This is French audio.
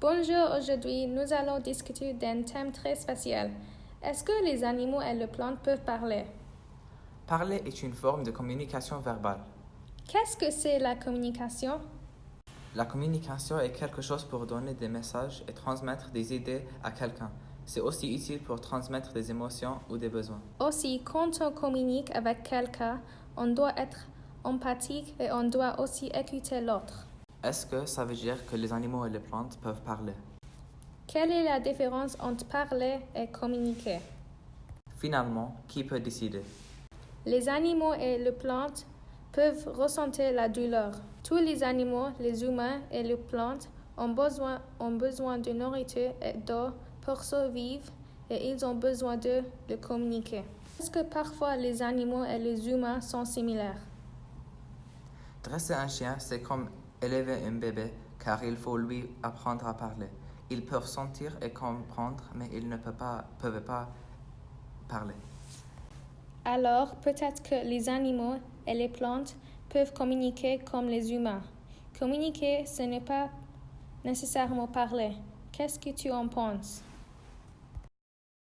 Bonjour, aujourd'hui nous allons discuter d'un thème très spécial. Est-ce que les animaux et les plantes peuvent parler? Parler est une forme de communication verbale. Qu'est-ce que c'est la communication? La communication est quelque chose pour donner des messages et transmettre des idées à quelqu'un. C'est aussi utile pour transmettre des émotions ou des besoins. Aussi, quand on communique avec quelqu'un, on doit être empathique et on doit aussi écouter l'autre. Est-ce que ça veut dire que les animaux et les plantes peuvent parler? Quelle est la différence entre parler et communiquer? Finalement, qui peut décider? Les animaux et les plantes peuvent ressentir la douleur. Tous les animaux, les humains et les plantes ont besoin de nourriture et d'eau pour survivre et ils ont besoin de communiquer. Est-ce que parfois les animaux et les humains sont similaires? Dresser un chien, c'est comme élever un bébé, car il faut lui apprendre à parler. Ils peuvent sentir et comprendre, mais ils ne peuvent pas parler. Alors, peut-être que les animaux et les plantes peuvent communiquer comme les humains. Communiquer, ce n'est pas nécessairement parler. Qu'est-ce que tu en penses?